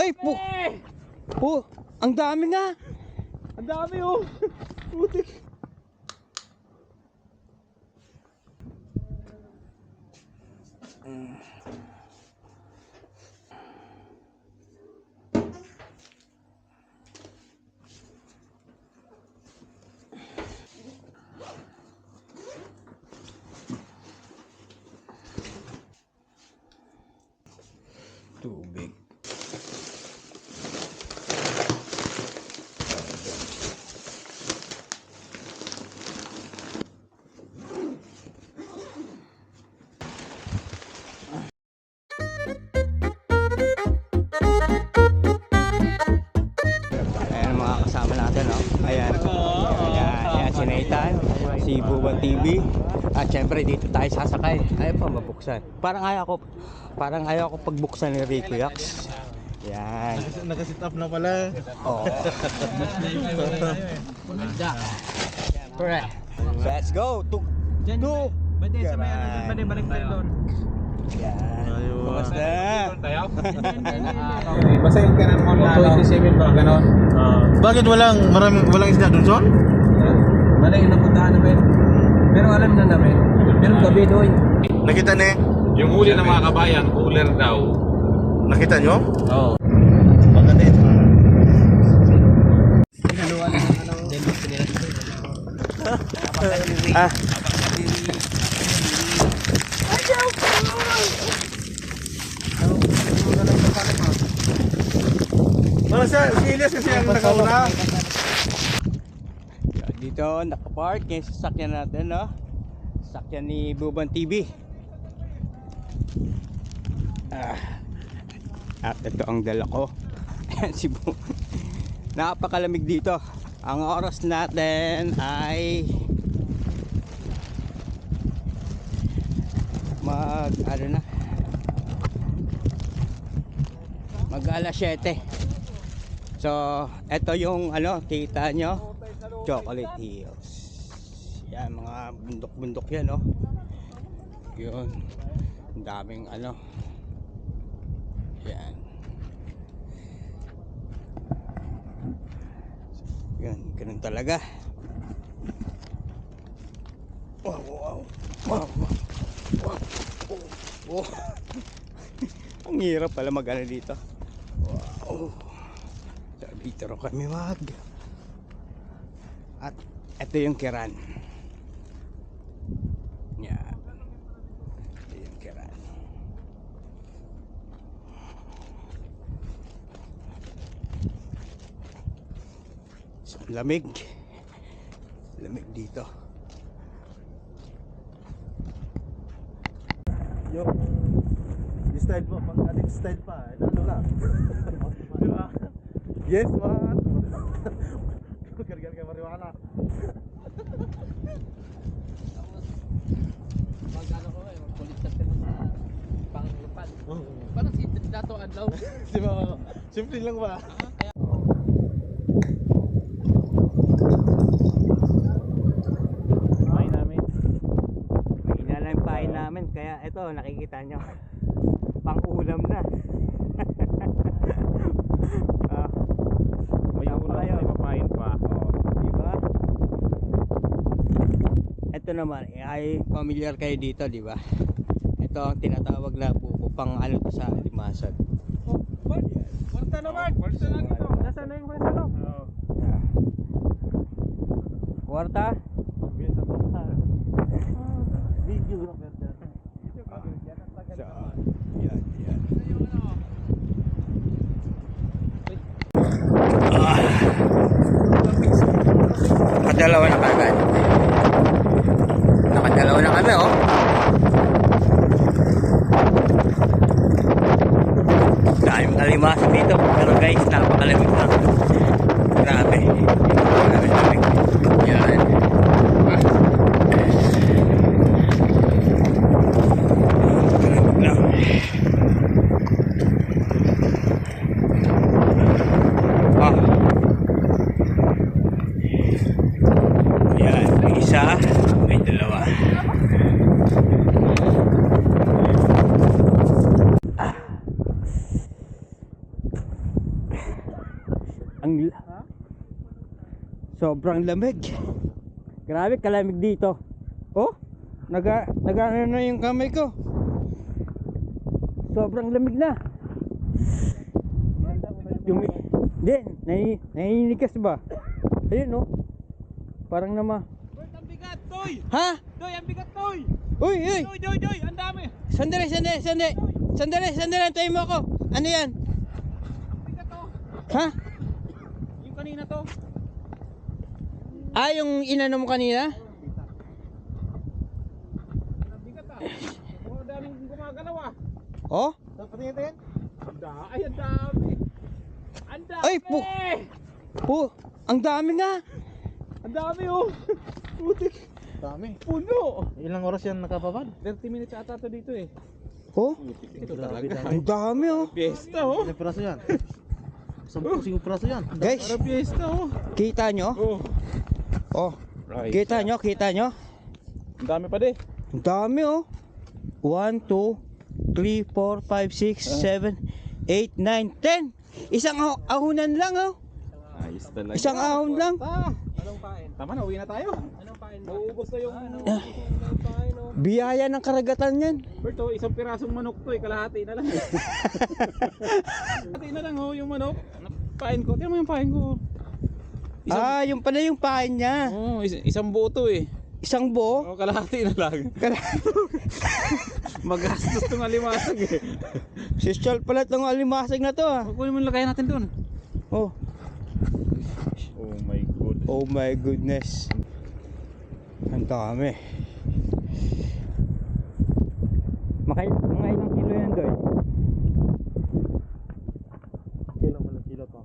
Ay po. Oh, ang dami nga. Ang dami oh. Putik. Tubig. Ayan mga kasama natin, no? Ayan. Ayan si Nathan, si Buba TV. At syempre dito tayo sasakay. Ayaw pa mabuksan. Parang ayaw ko pagbuksan ni Rico Yax. Yan. Nakasit up na pala. Oo. Correct. Let's go. Bade sa may ano, balik tayo doon. Yan. Kumusta? Basta yung kanan mo na 27 ba ganon. Bakit walang isda dun, Son? Wala yung napuntahan namin. Pero alam na namin. Pero gabi doon. Nakita ni? Yung huli ng mga kabayan, cooler daw. Nakita nyo? Oo. Maganda ito. Ah. Wala siya, si Elias kasi ang nakauna. Dito nakapark yung sasakyan natin, no? Sasakyan ni Buban TV. At ito ang dala ko. Ayan si Bu. Napakalamig dito. Ang oras natin ay mag alas 7. So ito yung kita nyo, Chocolate Hills. Yan mga bundok-bundok yan, no? Yun, ang daming yan. Yan, ganun talaga. Wow. Ang hirap pala dito. Wow. Dito rin kami at ito yung Kiran. Yan. Ito yung Kiran. So, lamig dito. Yo. Yung style mo, pang adik style pa. Ano lang. Diba? Yes, man. Gargar kay marijuana. Magkulitan ka na sa panglupad. Parang si Dato Adlaw. Diba? Simple lang ba? Mahina lang yung pain namin, kaya ito nakikita nyo. Pang ulam na. May ulam, may papain pa. Diba? Ito naman ay familiar kayo dito, diba? Ito ang tinatawag na buko, pang to sa limasan. Kwarta naman. Kwarta na dito. Nasaan na yung kwarta no? Kwarta? Video. So, yan. Nakadalawa na kagad. Nakadalawa na kami, oh. Dahil kalimas dito. Pero guys, napakalamig lang. Grabe. Lamig. Yan. May dalawa. Sobrang lamig. Grabe kalamig dito. Oh, ano na yung kamay ko. Sobrang lamig na. Naninigas ba? Ayun no. Parang nama. Bert, ang bigat, Toy! Ha? Toy, ang bigat, Toy! Uy, uy. Toy, ang dami! Sandali. Antayin mo ako. Ano yan? Bigat to! Ha? Yung kanina to. Ah, yung inano mo kanina? Ang bigat ah. Ang daming gumagalaw ah. Oh? Patingin. Ay, ang dami! Ang dami! Ay, ang dami nga. Ang dami oh! Putik! Dami. Puno! Ilang oras yan nakapabad? 30 minutes ata to dito eh. Oh? Ito Grabe, talaga. Ang dami oh. Fiesta oh! Ilang piraso yan? 10 piraso yan. Guys, Para fiesta oh! kita nyo? Oh! Oh. Right. Kita nyo? Ang dami pa de. Ang dami oh. 1, 2, 3, 4, 5, 6, 7, 8, 9, 10. Isang ahunan lang oh. Ayos talaga. Isang ahon lang. Anong pain? Tama na, uwi na tayo. Anong pain? Nauubos na yung anong pain oh. Biyaya ng karagatan yan. Berto, isang pirasong manok to eh, kalahati na lang. Kalahati na lang oh, yung manok. Pain ko, tingnan mo yung pain ko. Yung pala yung pain niya. Oh, isang buo to eh. Isang buo. Oh, kalahati na lang. Magastos tong alimasag eh. Social pala itong alimasag na to ah. Kunin mo lagayan natin doon. Oh. Oh my god. Oh my goodness. Ang dami. Mga ilang kilo yan doy? Kilo pa.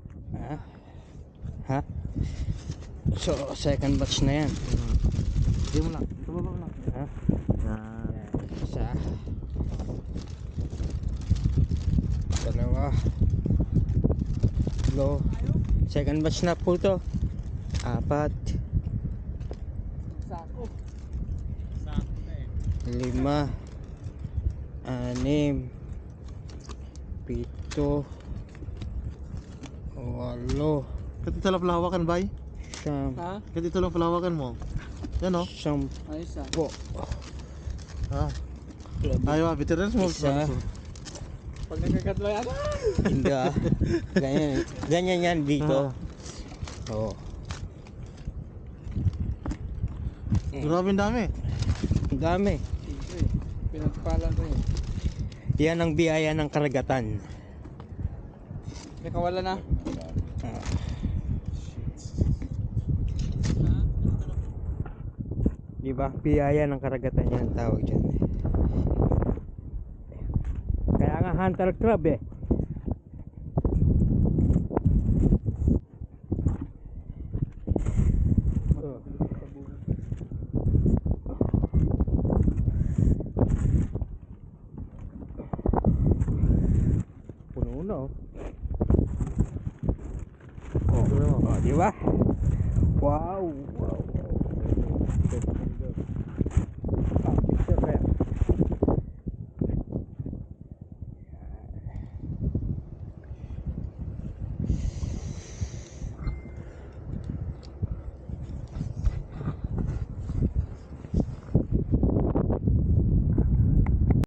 Ha? So, second batch na yan. Hindi mo lang. Tumaba mo lang. Ha? Yan. Isa. Dalawa. Tatlo. Second batch na po to. 4. Sako. 5. 6. 7. 8. Katito lang palawakan, bay. Siyam. Ha? Katito lang palawakan mo. Yan o. Ayos ah. Ah. Ayaw, veterans mo. Isa. Pag nagkakatlo yan. Hindi ah. Ganyan yan dito. Oo. Grabe ang dami. Ang dami. Pinagpala ko eh. Yan ang biyaya ng karagatan. May kawala na. Diba? Biyaya ng karagatan yan ang tawag dyan. Kaya nga hunter club eh. Puno na oh. Oh, diba? Wow.